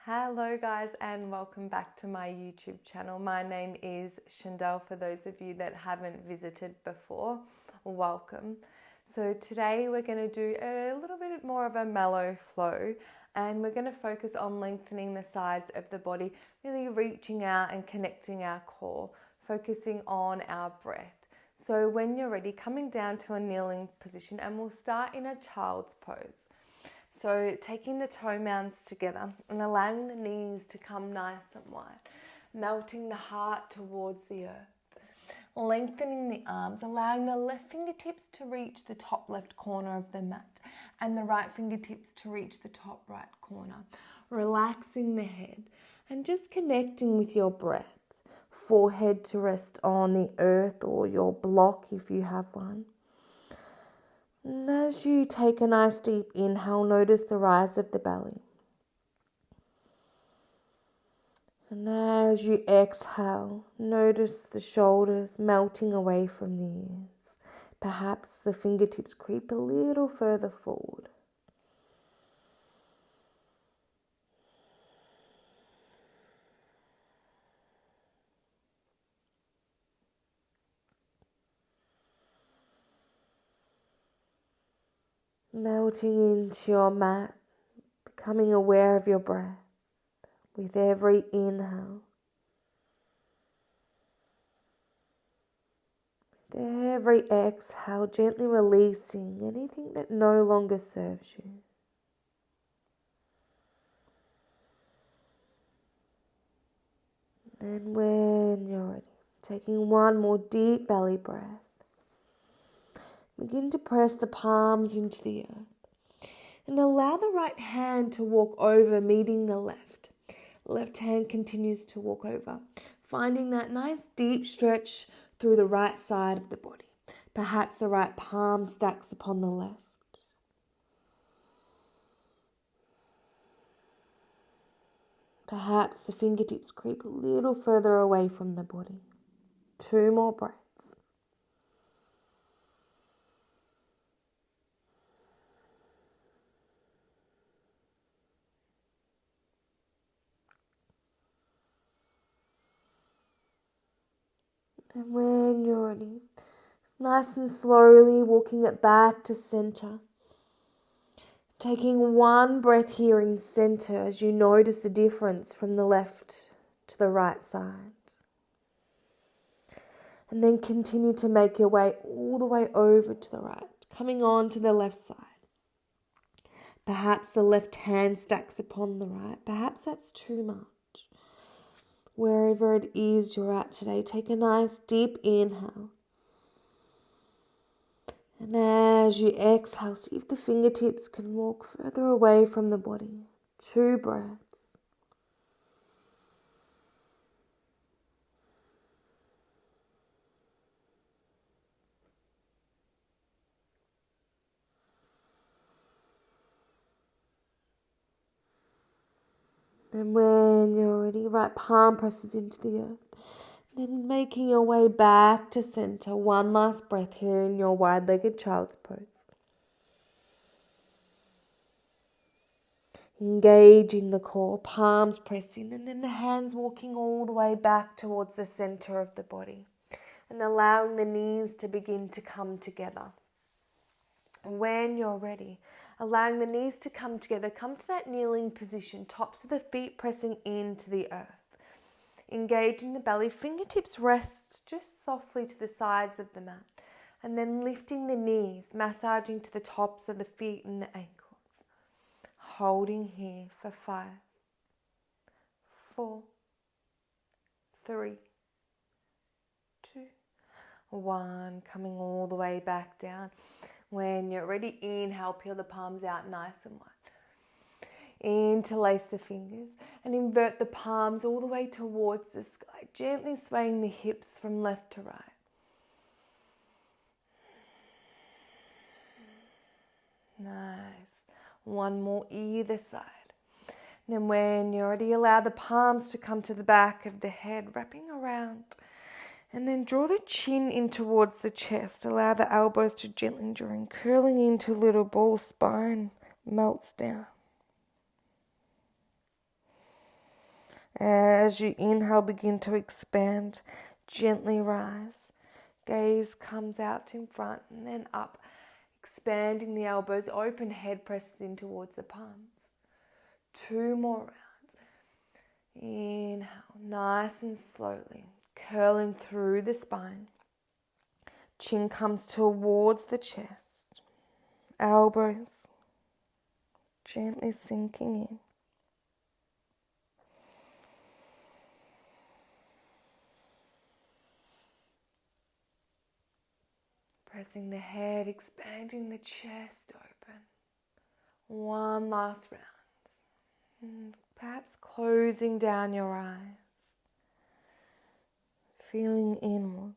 Hello guys and welcome back to my YouTube channel. My name is Shandell. For those of you that haven't visited before, welcome. So today we're going to do a little bit more of a mellow flow and we're going to focus on lengthening the sides of the body, really reaching out and connecting our core, focusing on our breath. So when you're ready, coming down to a kneeling position, and we'll start in a child's pose. So taking the toe mounds together and allowing the knees to come nice and wide, melting the heart towards the earth, lengthening the arms, allowing the left fingertips to reach the top left corner of the mat and the right fingertips to reach the top right corner, relaxing the head and just connecting with your breath, forehead to rest on the earth or your block if you have one. And as you take a nice deep inhale, notice the rise of the belly. And as you exhale, notice the shoulders melting away from the ears. Perhaps the fingertips creep a little further forward. Melting into your mat, becoming aware of your breath with every inhale. With every exhale, gently releasing anything that no longer serves you. Then when you're ready, taking one more deep belly breath, begin to press the palms into the earth and allow the right hand to walk over, meeting the left. Left hand continues to walk over, finding that nice deep stretch through the right side of the body. Perhaps the right palm stacks upon the left. Perhaps the fingertips creep a little further away from the body. 2 more breaths. And when you're ready, nice and slowly walking it back to center. Taking one breath here in center as you notice the difference from the left to the right side. And then continue to make your way all the way over to the right, coming on to the left side. Perhaps the left hand stacks upon the right. Perhaps that's too much. Wherever it is you're at today, take a nice deep inhale. And as you exhale, see if the fingertips can walk further away from the body. 2 breaths. Then when you're ready, right palm presses into the earth. Then making your way back to center. One last breath here in your wide-legged child's pose. Engaging the core, palms pressing, and then the hands walking all the way back towards the center of the body. And allowing the knees to begin to come together. And when you're ready, allowing the knees to come together, come to that kneeling position, tops of the feet pressing into the earth. Engaging the belly, fingertips rest just softly to the sides of the mat. And then lifting the knees, massaging to the tops of the feet and the ankles. Holding here for 5, 4, 3, 2, 1. Coming all the way back down. When you're ready, inhale, peel the palms out nice and wide. Interlace the fingers and invert the palms all the way towards the sky, gently swaying the hips from left to right. Nice. One more either side. Then when you're ready, allow the palms to come to the back of the head, wrapping around. And then draw the chin in towards the chest. Allow the elbows to gently join, curling into a little ball. Spine melts down. As you inhale, begin to expand, gently rise. Gaze comes out in front and then up, expanding the elbows, open head presses in towards the palms. 2 more rounds. Inhale, nice and slowly, curling through the spine. Chin comes towards the chest. Elbows gently sinking in. Pressing the head, expanding the chest open. One last round. And perhaps closing down your eyes. Feeling inwards.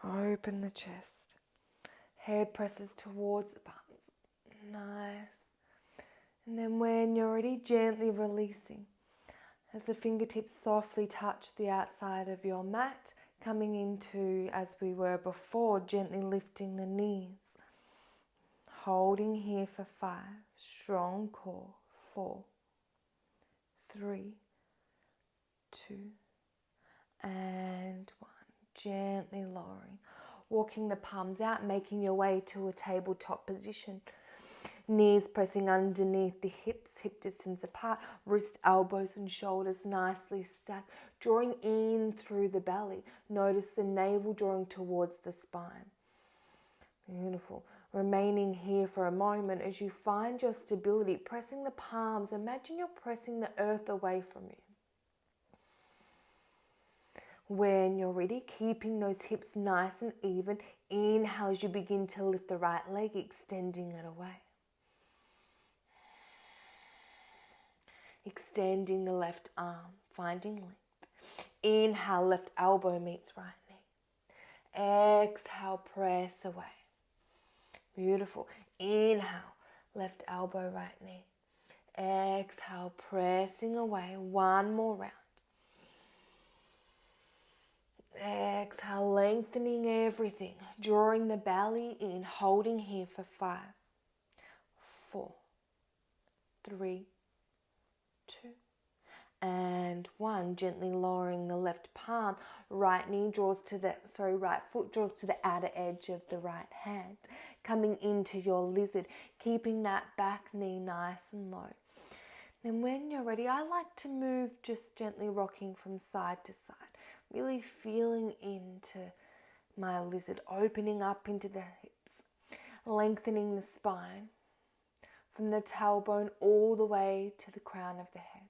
Open the chest. Head presses towards the palms. Nice. And then when you're ready, gently releasing. As the fingertips softly touch the outside of your mat, coming into, as we were before, gently lifting the knees. Holding here for 5. Strong core. 4, 3, 2, and 1. Gently lowering. Walking the palms out, making your way to a tabletop position. Knees pressing underneath the hips, hip distance apart. Wrist, elbows and shoulders nicely stacked. Drawing in through the belly. Notice the navel drawing towards the spine. Beautiful. Remaining here for a moment as you find your stability. Pressing the palms. Imagine you're pressing the earth away from you. When you're ready, keeping those hips nice and even. Inhale as you begin to lift the right leg, extending it away. Extending the left arm, finding length. Inhale, left elbow meets right knee. Exhale, press away. Beautiful. Inhale, left elbow, right knee. Exhale, pressing away. 1 more round. Exhale, lengthening everything. Drawing the belly in, holding here for 5, 4, 3, 2, and 1. Gently lowering the left palm. Right foot draws to the outer edge of the right hand. Coming into your lizard, keeping that back knee nice and low. And when you're ready, I like to move just gently rocking from side to side. Really feeling into my lizard, opening up into the hips, lengthening the spine from the tailbone all the way to the crown of the head.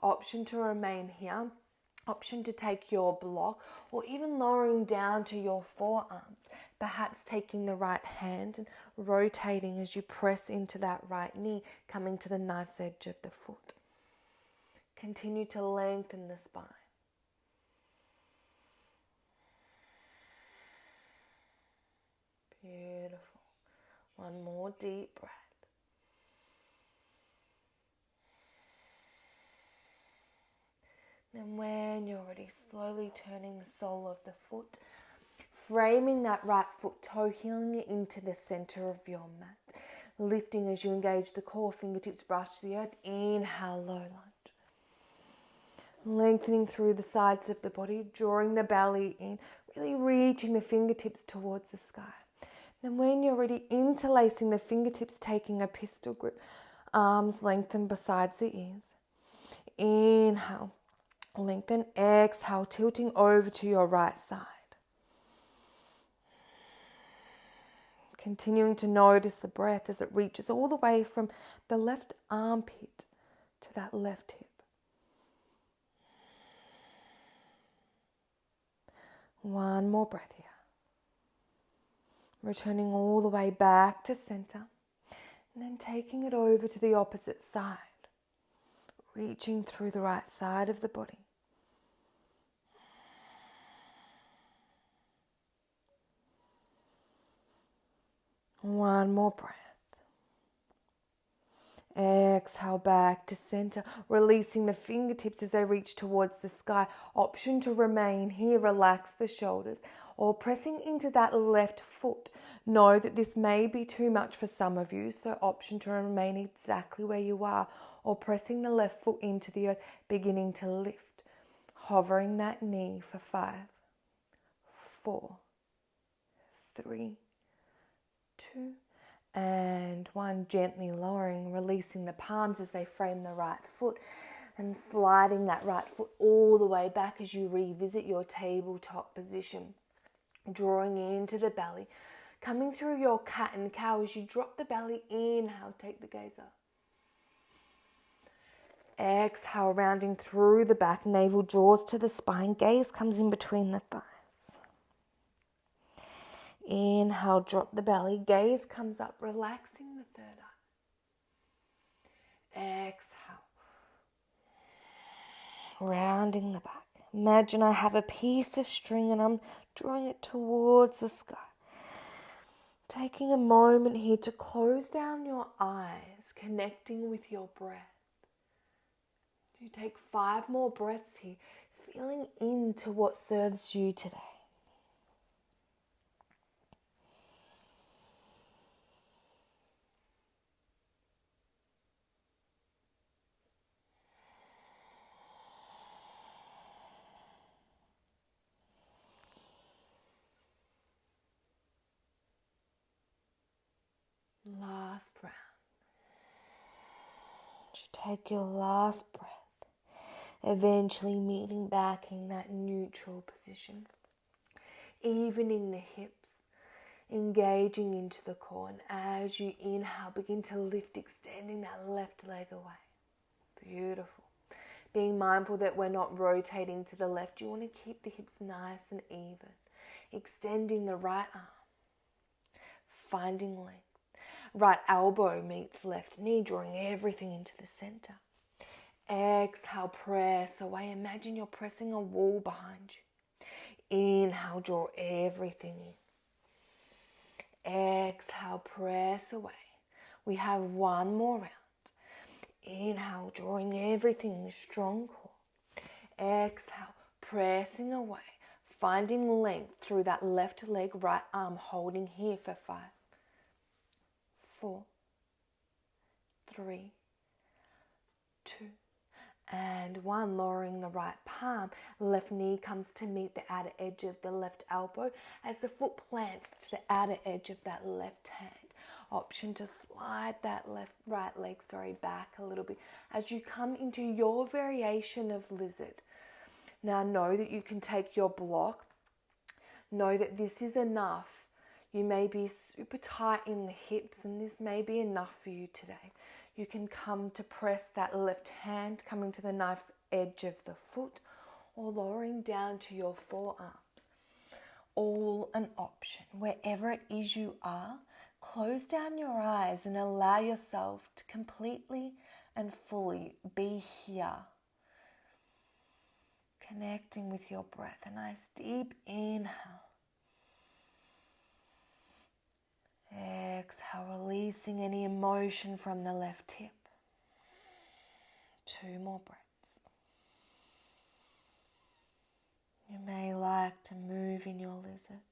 Option to remain here, option to take your block, or even lowering down to your forearms, perhaps taking the right hand and rotating as you press into that right knee, coming to the knife's edge of the foot. Continue to lengthen the spine. Beautiful. 1 more deep breath. And when you're ready, slowly turning the sole of the foot, framing that right foot toe, heeling it into the center of your mat. Lifting as you engage the core, fingertips brush the earth. Inhale, low lunge. Lengthening through the sides of the body, drawing the belly in, really reaching the fingertips towards the sky. Then when you're ready, interlacing the fingertips, taking a pistol grip, arms lengthen besides the ears. Inhale, lengthen. Exhale, tilting over to your right side. Continuing to notice the breath as it reaches all the way from the left armpit to that left hip. 1 more breath here. Returning all the way back to center. And then taking it over to the opposite side. Reaching through the right side of the body. One more breath. Exhale back to center, releasing the fingertips as they reach towards the sky. Option to remain here, relax the shoulders, or pressing into that left foot. Know that this may be too much for some of you, so option to remain exactly where you are, or pressing the left foot into the earth, beginning to lift, hovering that knee for 5, 4, 3, 2, and 1. Gently lowering, releasing the palms as they frame the right foot, and sliding that right foot all the way back as you revisit your tabletop position. Drawing into the belly, coming through your cat and cow as you drop the belly. Inhale, take the gaze up. Exhale, rounding through the back, navel draws to the spine, gaze comes in between the thighs. Inhale, drop the belly, gaze comes up, relaxing the third eye. Exhale, rounding the back. Imagine I have a piece of string and I'm drawing it towards the sky. Taking a moment here to close down your eyes, connecting with your breath. You take 5 more breaths here, feeling into what serves you today. Last round. Just take your last breath, eventually meeting back in that neutral position. Evening the hips, engaging into the core, and as you inhale, begin to lift, extending that left leg away. Beautiful. Being mindful that we're not rotating to the left. You want to keep the hips nice and even. Extending the right arm, finding length. Right elbow meets left knee, drawing everything into the center. Exhale, press away. Imagine you're pressing a wall behind you. Inhale, draw everything in. Exhale, press away. We have 1 more round. Inhale, drawing everything in, strong core. Exhale, pressing away. Finding length through that left leg, right arm, holding here for 5, 4, 3, 2, and 1. Lowering the right palm, left knee comes to meet the outer edge of the left elbow as the foot plants to the outer edge of that left hand. Option to slide that right leg back a little bit as you come into your variation of lizard. Now know that you can take your block. Know that this is enough. You may be super tight in the hips and this may be enough for you today. You can come to press that left hand, coming to the knife's edge of the foot, or lowering down to your forearms. All an option. Wherever it is you are, close down your eyes and allow yourself to completely and fully be here. Connecting with your breath. A nice deep inhale. Exhale, releasing any emotion from the left hip. 2 more breaths. You may like to move in your lizard.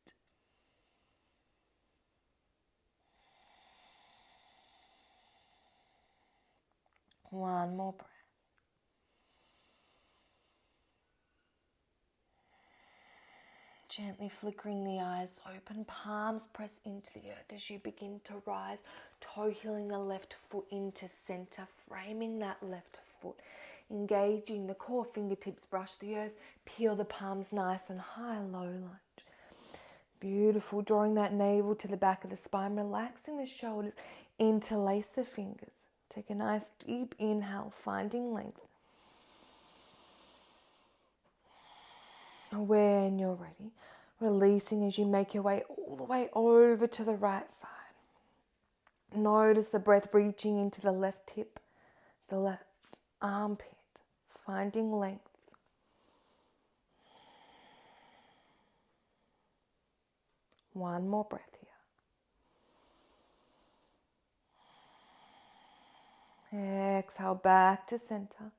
One more breath. Gently flickering the eyes open, palms press into the earth as you begin to rise, toe heeling the left foot into center, framing that left foot, engaging the core, fingertips brush the earth, peel the palms nice and high, low lunge. Beautiful, drawing that navel to the back of the spine, relaxing the shoulders, interlace the fingers. Take a nice deep inhale, finding length. When you're ready, releasing as you make your way all the way over to the right side. Notice the breath reaching into the left hip, the left armpit, finding length. One more breath Exhale back to center.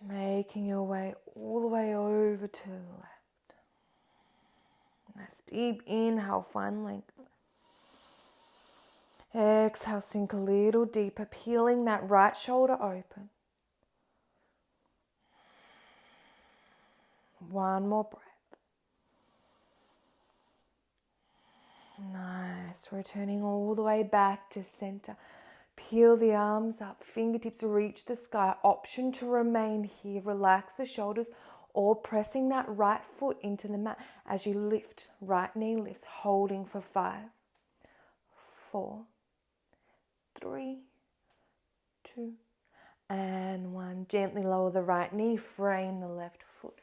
Making your way all the way over to the left. Nice deep inhale, find length. Exhale, sink a little deeper, peeling that right shoulder open. One more breath. Nice. Returning all the way back to center. Peel the arms up, fingertips reach the sky. Option to remain here. Relax the shoulders or pressing that right foot into the mat as you lift. Right knee lifts, holding for 5, 4, 3, 2, and 1. Gently lower the right knee, frame the left foot.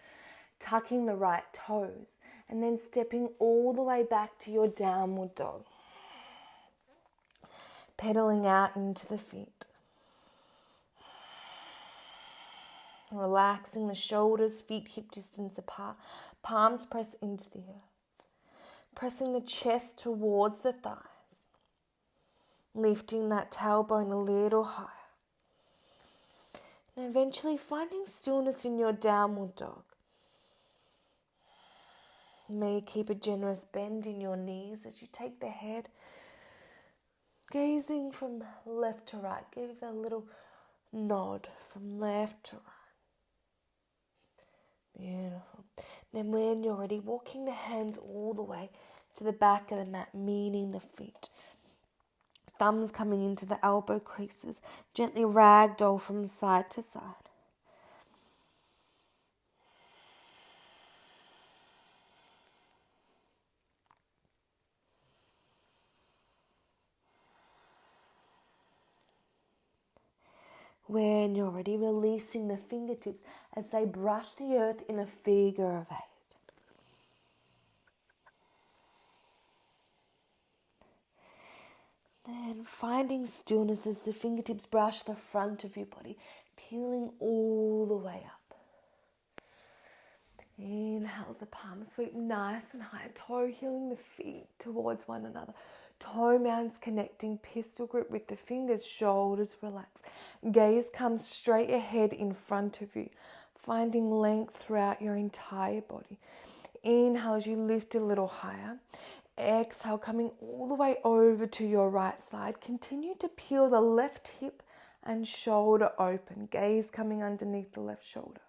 Tucking the right toes and then stepping all the way back to your downward dog. Pedaling out into the feet. Relaxing the shoulders, feet hip distance apart. Palms press into the earth. Pressing the chest towards the thighs. Lifting that tailbone a little higher. And eventually finding stillness in your downward dog. You may keep a generous bend in your knees as you take the head, gazing from left to right. Give a little nod from left to right. Beautiful. Then when you're ready, walking the hands all the way to the back of the mat, meeting the feet. Thumbs coming into the elbow creases. Gently ragdoll from side to side. When you're ready, releasing the fingertips as they brush the earth in a figure of 8. Then finding stillness as the fingertips brush the front of your body, peeling all the way up. Inhale, the palms sweep nice and high, toe heeling the feet towards one another. Toe mounds connecting, pistol grip with the fingers, shoulders relax. Gaze comes straight ahead in front of you, finding length throughout your entire body. Inhale as you lift a little higher. Exhale, coming all the way over to your right side. Continue to peel the left hip and shoulder open. Gaze coming underneath the left shoulder.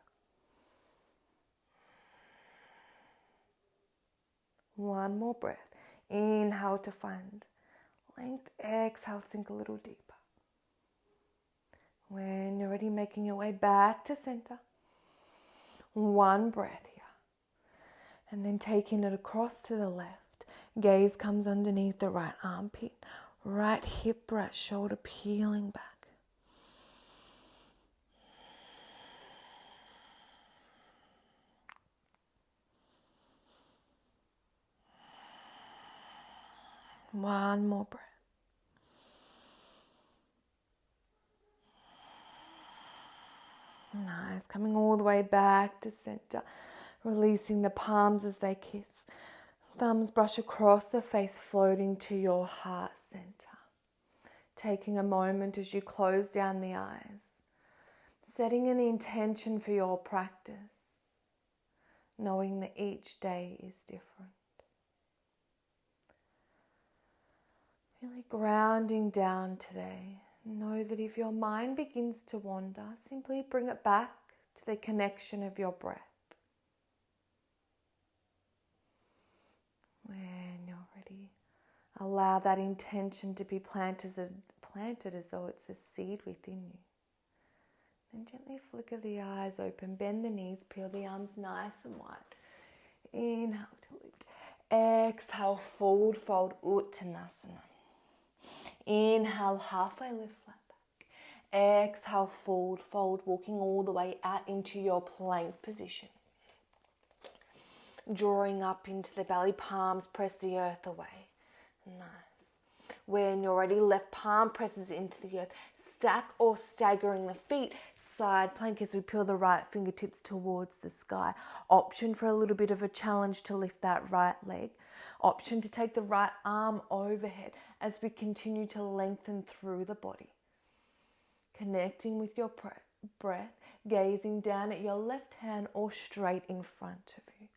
One more breath. Inhale to find length. Exhale, sink a little deeper. When you're ready, making your way back to center. One breath here. And then taking it across to the left. Gaze comes underneath the right armpit. Right hip, right shoulder peeling back. One more breath. Nice. Coming all the way back to center. Releasing the palms as they kiss. Thumbs brush across the face, floating to your heart center. Taking a moment as you close down the eyes. Setting an intention for your practice. Knowing that each day is different. Really grounding down today. Know that if your mind begins to wander, simply bring it back to the connection of your breath. When you're ready, allow that intention to be planted as though it's a seed within you. Then gently flicker the eyes open, bend the knees, peel the arms nice and wide. Inhale to lift. Exhale, forward fold, Uttanasana. Inhale, halfway lift, flat back. Exhale, forward fold, walking all the way out into your plank position. Drawing up into the belly, palms press the earth away. Nice. When you're ready, left palm presses into the earth. Stack or staggering the feet. Side plank as we peel the right fingertips towards the sky. Option for a little bit of a challenge to lift that right leg. Option to take the right arm overhead as we continue to lengthen through the body. Connecting with your breath, gazing down at your left hand or straight in front of you.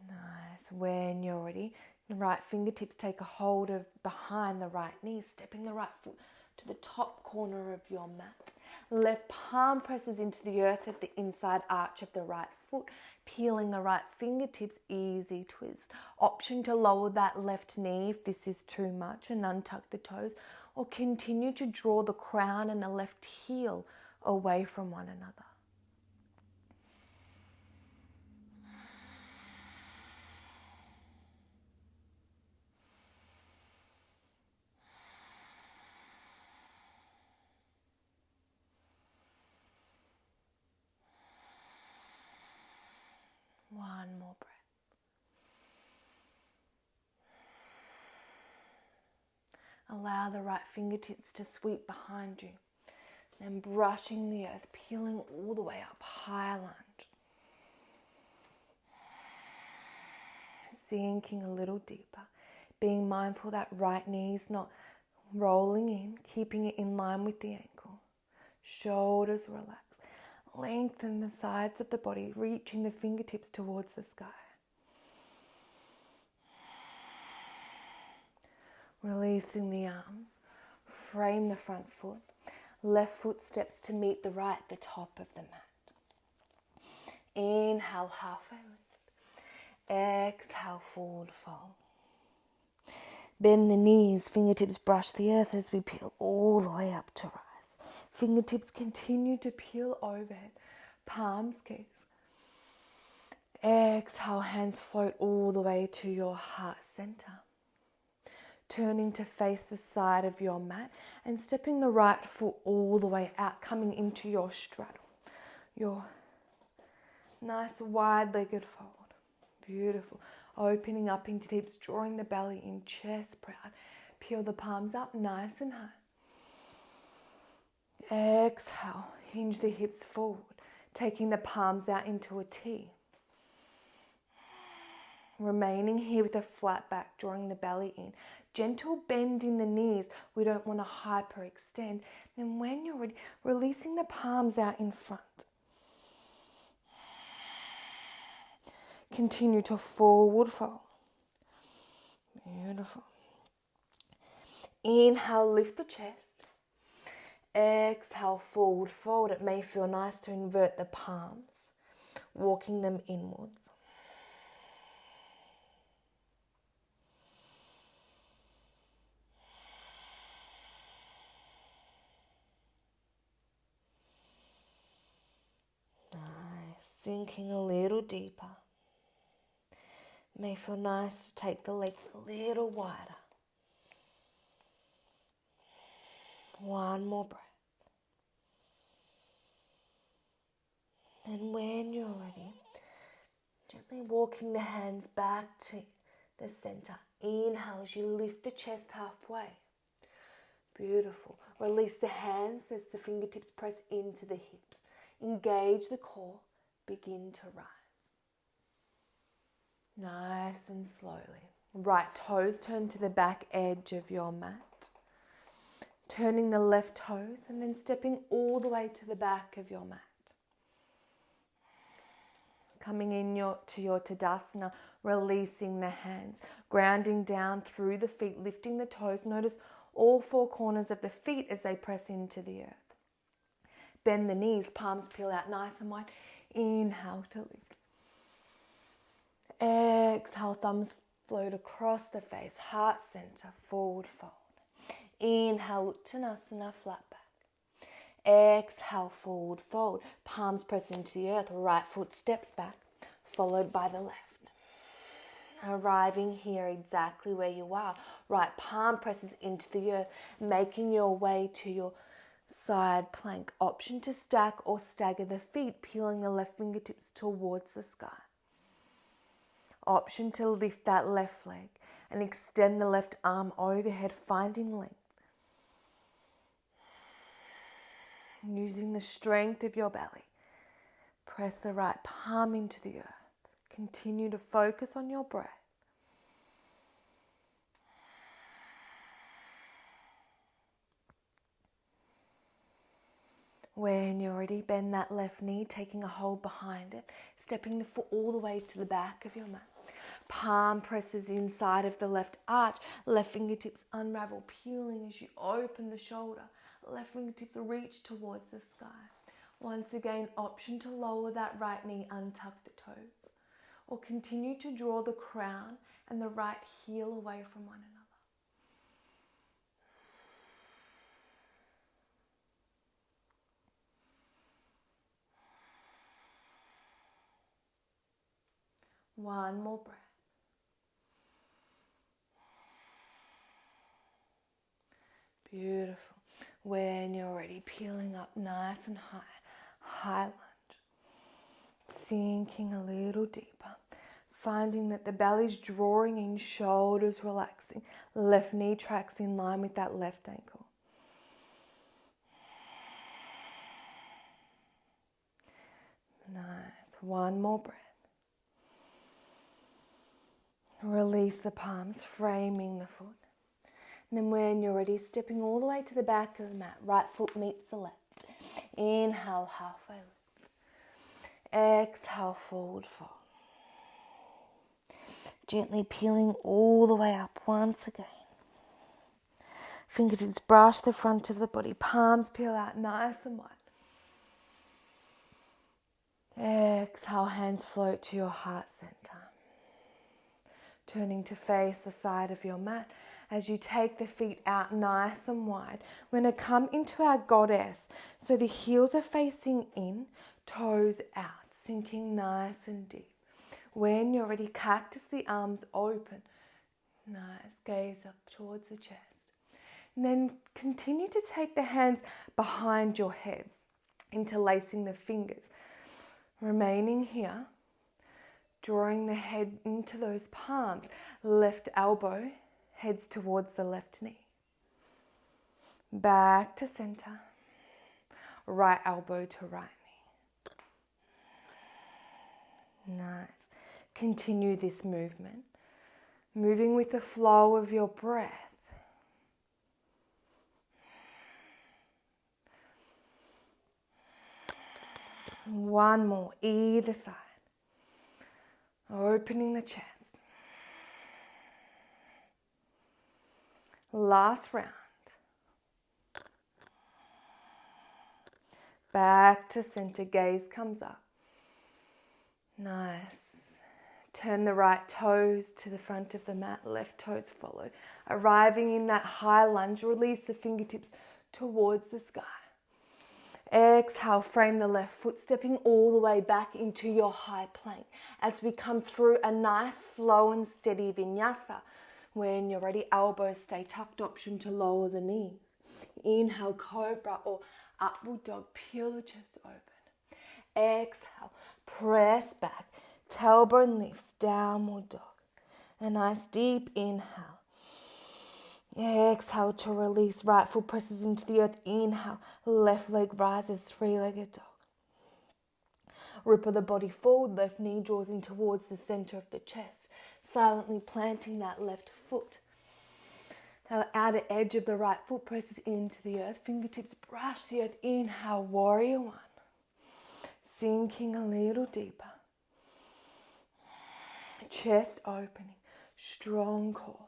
Nice. When you're ready, the right fingertips take a hold of behind the right knee, stepping the right foot to the top corner of your mat. Left palm presses into the earth at the inside arch of the right foot, peeling the right fingertips, easy twist. Option to lower that left knee if this is too much and untuck the toes, or continue to draw the crown and the left heel away from one another. One more breath. Allow the right fingertips to sweep behind you. Then brushing the earth, peeling all the way up, high lunge. Sinking a little deeper. Being mindful that right knee is not rolling in, keeping it in line with the ankle. Shoulders relax. Lengthen the sides of the body, reaching the fingertips towards the sky. Releasing the arms, frame the front foot. Left foot steps to meet the right at the top of the mat. Inhale, halfway lift. Exhale, forward fold. Bend the knees, fingertips brush the earth as we peel all the way up to rise. Fingertips continue to peel overhead, palms kiss. Exhale, hands float all the way to your heart center. Turning to face the side of your mat and stepping the right foot all the way out, coming into your straddle. Your nice wide-legged fold. Beautiful. Opening up into the hips, drawing the belly in, chest proud. Peel the palms up nice and high. Exhale, hinge the hips forward, taking the palms out into a T. Remaining here with a flat back, drawing the belly in. Gentle bend in the knees. We don't want to hyperextend. Then when you're ready, releasing the palms out in front. Continue to forward fold. Beautiful. Inhale, lift the chest. Exhale, forward fold. It may feel nice to invert the palms, walking them inwards. Sinking a little deeper. It may feel nice to take the legs a little wider. One more breath. And when you're ready, gently walking the hands back to the center. Inhale as you lift the chest halfway. Beautiful. Release the hands as the fingertips press into the hips. Engage the core. Begin to rise. Nice and slowly. Right toes turn to the back edge of your mat. Turning the left toes and then stepping all the way to the back of your mat. Coming in to your Tadasana, releasing the hands. Grounding down through the feet, lifting the toes. Notice all four corners of the feet as they press into the earth. Bend the knees, palms peel out nice and wide. Inhale to lift. Exhale, thumbs float across the face, heart center, forward fold. Inhale, Uttanasana, flat back. Exhale, forward fold. Palms press into the earth, right foot steps back, followed by the left. Arriving here exactly where you are. Right palm presses into the earth, making your way to your side plank. Option to stack or stagger the feet, peeling the left fingertips towards the sky. Option to lift that left leg and extend the left arm overhead, finding length. Using the strength of your belly, Press the right palm into the earth. Continue to focus on your breath. When you're ready, bend that left knee, taking a hold behind it, stepping the foot all the way to the back of your mat. Palm presses inside of the left arch, left fingertips unravel, peeling as you open the shoulder. Left fingertips reach towards the sky. Once again, option to lower that right knee, untuck the toes, or continue to draw the crown and the right heel away from one another. One more breath. Beautiful. When you're ready, peeling up nice and high. High lunge. Sinking a little deeper. Finding that the belly's drawing in, shoulders relaxing. Left knee tracks in line with that left ankle. Nice. One more breath. Release the palms, framing the foot. And then when you're ready, stepping all the way to the back of the mat. Right foot meets the left. Inhale, halfway lift. Exhale, forward fold. Gently peeling all the way up once again. Fingertips brush the front of the body. Palms peel out nice and wide. Exhale, hands float to your heart center. Turning to face the side of your mat. As you take the feet out nice and wide, we're going to come into our goddess. So the heels are facing in, toes out, sinking nice and deep. When you're ready, cactus the arms open. Nice, gaze up towards the chest. And then continue to take the hands behind your head, interlacing the fingers. Remaining here, drawing the head into those palms. Left elbow heads towards the left knee. Back to center. Right elbow to right knee. Nice. Continue this movement. Moving with the flow of your breath. One more, either side. Opening the chest. Last round. Back to center, gaze comes up. Nice. Turn the right toes to the front of the mat, left toes follow. Arriving in that high lunge, release the fingertips towards the sky. Exhale, frame the left foot, stepping all the way back into your high plank as we come through a nice, slow and steady vinyasa. When you're ready, elbows stay tucked, option to lower the knees. Inhale, cobra or upward dog, peel the chest open. Exhale, press back, tailbone lifts, downward dog. A nice deep inhale. Exhale to release, right foot presses into the earth. Inhale, left leg rises, three-legged dog. Ripple the body forward, left knee draws in towards the center of the chest, silently planting that left foot. Now the outer edge of the right foot presses into the earth, fingertips brush the earth. Inhale, warrior one. Sinking a little deeper. Chest opening, strong core.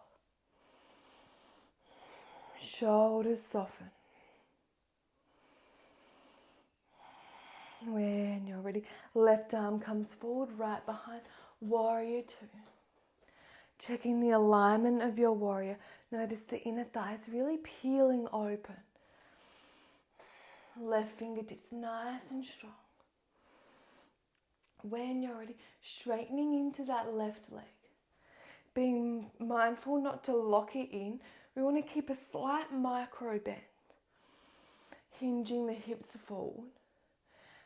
Shoulders soften. When you're ready, left arm comes forward, right behind, warrior two. Checking the alignment of your warrior. Notice the inner thighs really peeling open. Left fingertips nice and strong. When you're ready, straightening into that left leg. Being mindful not to lock it in. We want to keep a slight micro bend. Hinging the hips forward.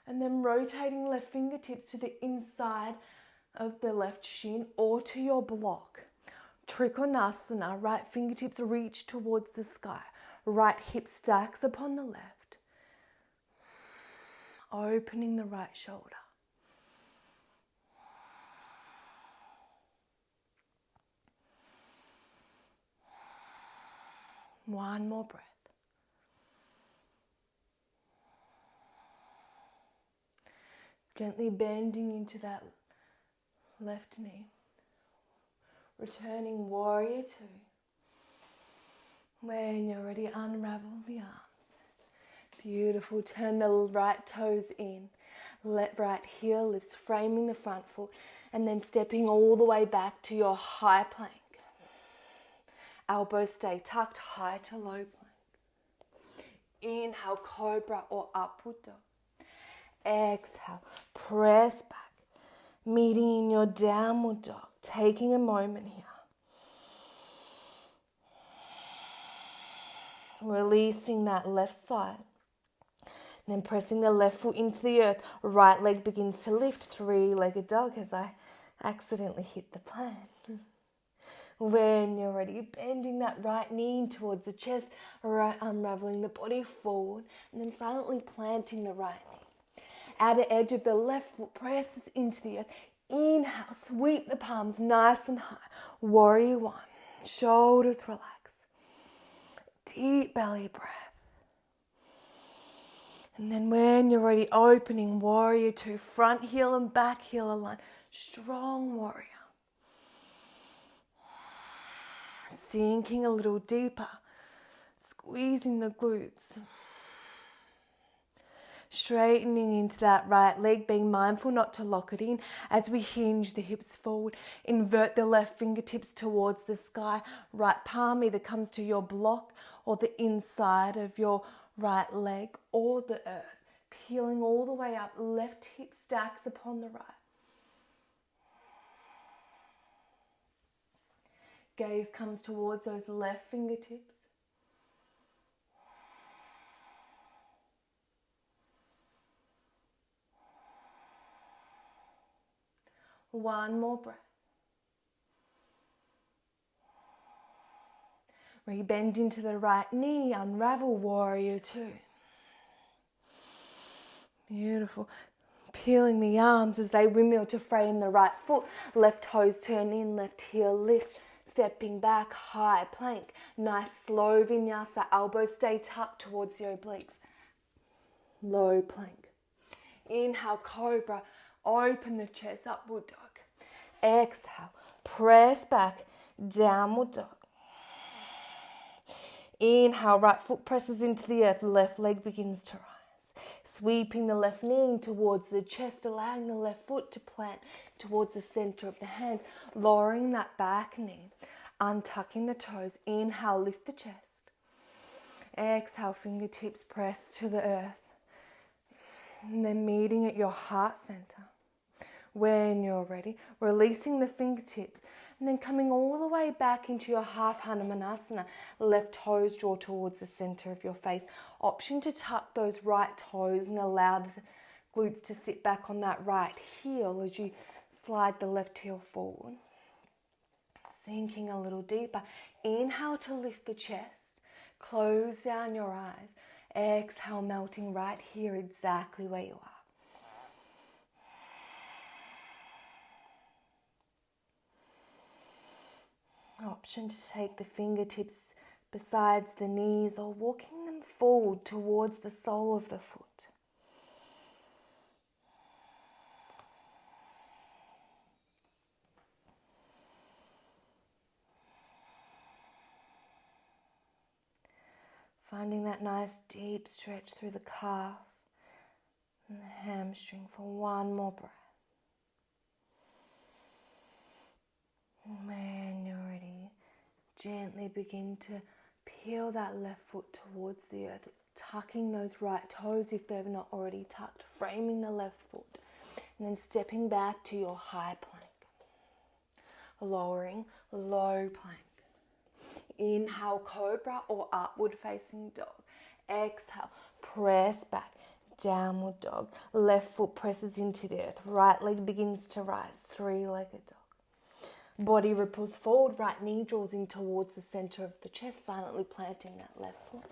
And then rotating left fingertips to the inside of the left shin or to your block. Trikonasana, right fingertips reach towards the sky. Right hip stacks upon the left. Opening the right shoulder. One more breath. Gently bending into that left knee. Returning warrior two. When you're ready, unravel the arms. Beautiful. Turn the right toes in. Let right heel lifts, framing the front foot, and then stepping all the way back to your high plank. Elbows stay tucked, high to low plank. Inhale, cobra or upward dog. Exhale, press back, meeting in your downward dog. Taking a moment here. Releasing that left side. And then pressing the left foot into the earth. Right leg begins to lift. Three-legged dog as I accidentally hit the plant. When you're ready, bending that right knee in towards the chest, right, unraveling the body forward, and then silently planting the right knee. Outer edge of the left foot presses into the earth. Inhale, sweep the palms nice and high. Warrior one. Shoulders relax. Deep belly breath. And then when you're ready, opening warrior two. Front heel and back heel align. Strong warrior. Sinking a little deeper. Squeezing the glutes. Straightening into that right leg, being mindful not to lock it in as we hinge the hips forward. Invert the left fingertips towards the sky. Right palm either comes to your block or the inside of your right leg or the earth. Peeling all the way up, left hip stacks upon the right. Gaze comes towards those left fingertips. One more breath. Rebend into the right knee, unravel warrior two. Beautiful. Peeling the arms as they windmill to frame the right foot. Left toes turn in, left heel lifts. Stepping back, high plank. Nice slow vinyasa. Elbows stay tucked towards the obliques. Low plank. Inhale, cobra. Open the chest, upward dog. Exhale, press back, downward dog. Inhale, right foot presses into the earth. Left leg begins to rise. Sweeping the left knee in towards the chest, allowing the left foot to plant towards the center of the hands. Lowering that back knee. Untucking the toes. Inhale, lift the chest. Exhale, fingertips press to the earth. And then meeting at your heart center. When you're ready, releasing the fingertips. And then coming all the way back into your half Hanumanasana. Left toes draw towards the center of your face. Option to tuck those right toes and allow the glutes to sit back on that right heel as you slide the left heel forward. Sinking a little deeper. Inhale to lift the chest. Close down your eyes. Exhale, melting right here exactly where you are. Option to take the fingertips besides the knees or walking them forward towards the sole of the foot. Finding that nice deep stretch through the calf and the hamstring for one more breath. And when you're ready, gently begin to peel that left foot towards the earth, tucking those right toes if they've not already tucked, framing the left foot, and then stepping back to your high plank. Lowering, low plank. Inhale, cobra or upward facing dog. Exhale, press back, downward dog. Left foot presses into the earth. Right leg begins to rise, three-legged dog. Body ripples forward, right knee draws in towards the center of the chest, silently planting that left foot.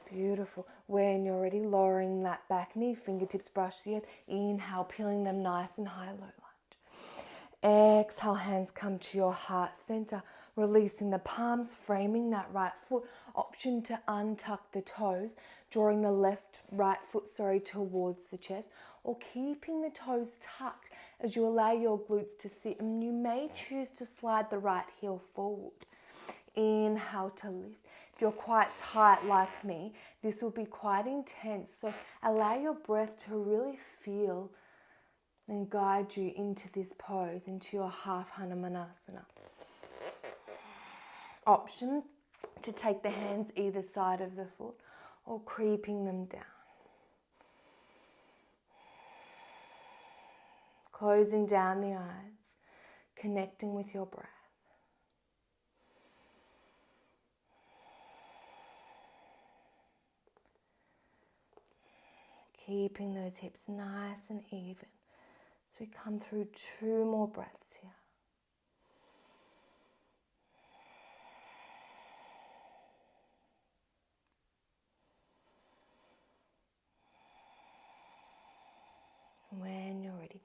Beautiful. When you're ready, lowering that back knee, fingertips brush the earth. Inhale, peeling them nice and high, low lunge. Exhale, hands come to your heart center, releasing the palms, framing that right foot. Option to untuck the toes, drawing the right foot towards the chest, or keeping the toes tucked as you allow your glutes to sit. And you may choose to slide the right heel forward. Inhale to lift. If you're quite tight like me, this will be quite intense. So allow your breath to really feel and guide you into this pose, into your half Hanumanasana. Option to take the hands either side of the foot or creeping them down. Closing down the eyes, connecting with your breath. Keeping those hips nice and even. So we come through 2 more breaths here. When you're ready,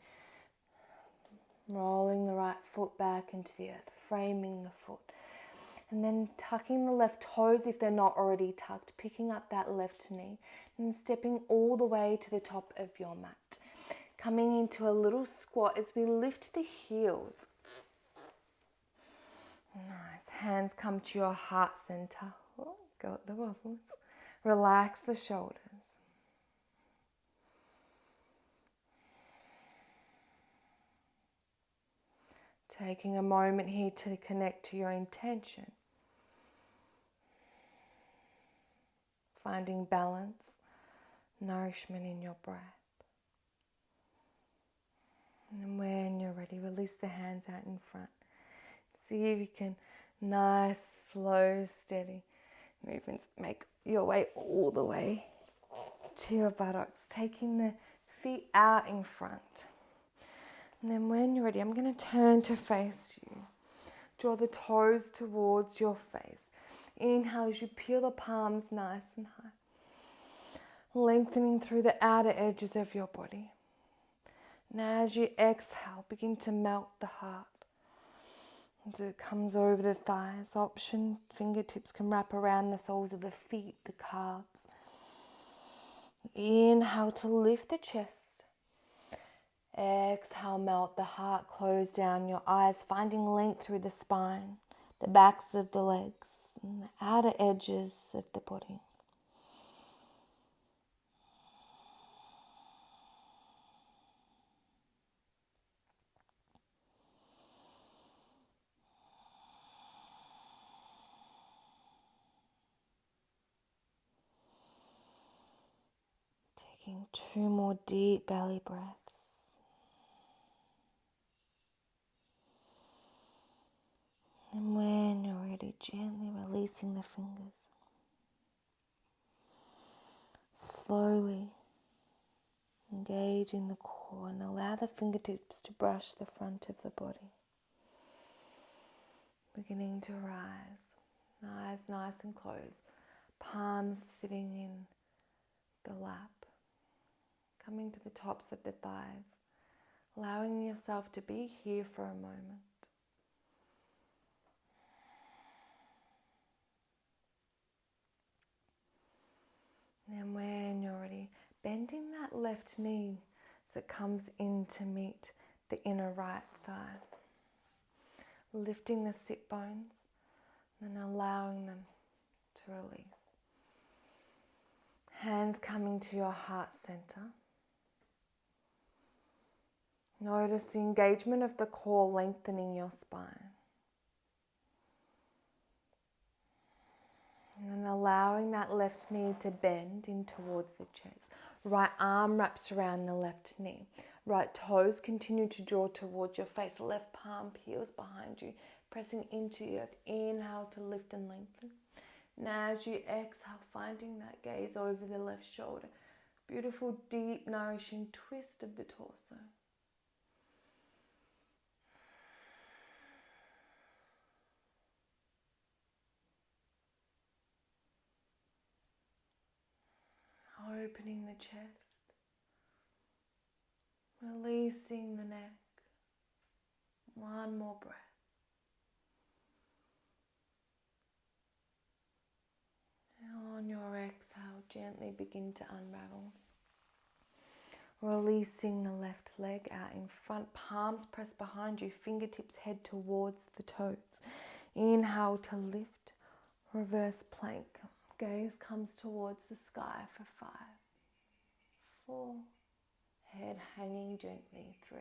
rolling the right foot back into the earth, framing the foot. And then tucking the left toes if they're not already tucked, picking up that left knee and stepping all the way to the top of your mat. Coming into a little squat as we lift the heels. Nice. Hands come to your heart center. Oh, got the wobbles. Relax the shoulders. Taking a moment here to connect to your intention. Finding balance, nourishment in your breath. And when you're ready, release the hands out in front. See if you can, nice, slow, steady movements. Make your way all the way to your buttocks, taking the feet out in front. And then when you're ready, I'm going to turn to face you. Draw the toes towards your face. Inhale as you peel the palms nice and high. Lengthening through the outer edges of your body. And as you exhale, begin to melt the heart. As it comes over the thighs, option, fingertips can wrap around the soles of the feet, the calves. Inhale to lift the chest. Exhale, melt the heart, close down your eyes, finding length through the spine, the backs of the legs, and the outer edges of the body. Taking 2 more deep belly breaths. And when you're ready, gently releasing the fingers. Slowly engaging the core and allow the fingertips to brush the front of the body. Beginning to rise. Eyes nice and closed. Palms sitting in the lap. Coming to the tops of the thighs. Allowing yourself to be here for a moment. And when you're ready, bending that left knee as it comes in to meet the inner right thigh. Lifting the sit bones and allowing them to release. Hands coming to your heart center. Notice the engagement of the core, lengthening your spine. And then allowing that left knee to bend in towards the chest. Right arm wraps around the left knee. Right toes continue to draw towards your face. Left palm peels behind you, pressing into the earth. Inhale to lift and lengthen. Now as you exhale, finding that gaze over the left shoulder. Beautiful, deep, nourishing twist of the torso. Opening the chest, releasing the neck, One more breath. And on your exhale, gently begin to unravel. Releasing the left leg out in front, palms press behind you, fingertips head towards the toes. Inhale to lift, reverse plank. Gaze comes towards the sky for 5, 4, head hanging gently, 3,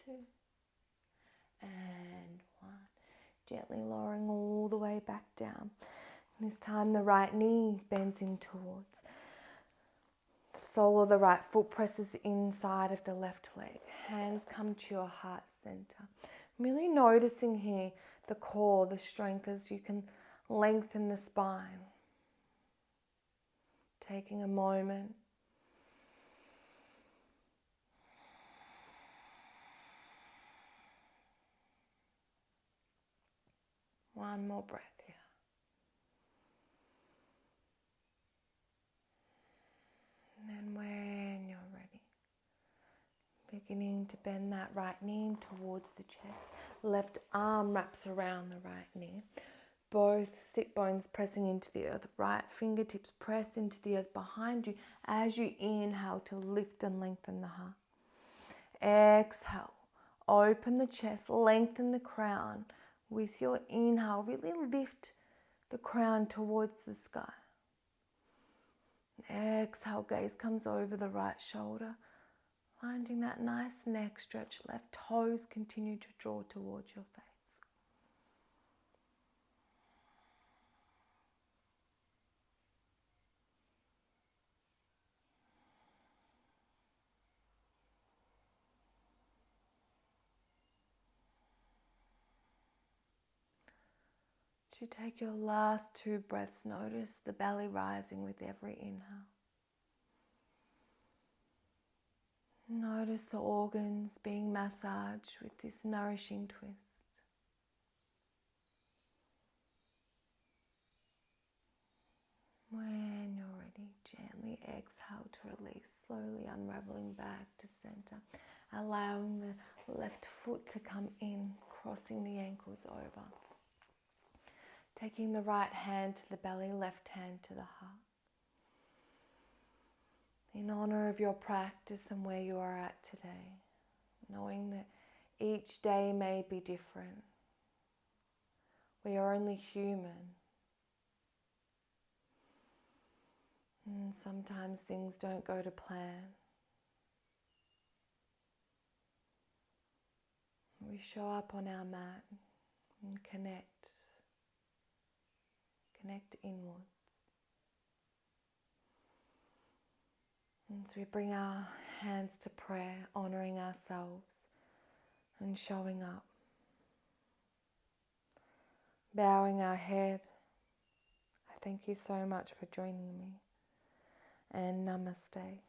2, and 1. Gently lowering all the way back down. This time the right knee bends in towards. The sole of the right foot presses inside of the left leg. Hands come to your heart center. Really noticing here the core, the strength as you can lengthen the spine. Taking a moment. One more breath here. And then when you're ready, beginning to bend that right knee towards the chest. Left arm wraps around the right knee. Both sit bones pressing into the earth. Right fingertips press into the earth behind you as you inhale to lift and lengthen the heart. Exhale, open the chest, lengthen the crown. With your inhale, really lift the crown towards the sky. Exhale, gaze comes over the right shoulder. Finding that nice neck stretch, left toes continue to draw towards your face. As you take your last 2 breaths, notice the belly rising with every inhale. Notice the organs being massaged with this nourishing twist. When you're ready, gently exhale to release, slowly unraveling back to center, allowing the left foot to come in, crossing the ankles over. Taking the right hand to the belly, left hand to the heart. In honor of your practice and where you are at today, knowing that each day may be different. We are only human. And sometimes things don't go to plan. We show up on our mat and connect inwards. And so we bring our hands to prayer, honoring ourselves and showing up. Bowing our head. I thank you so much for joining me. And namaste.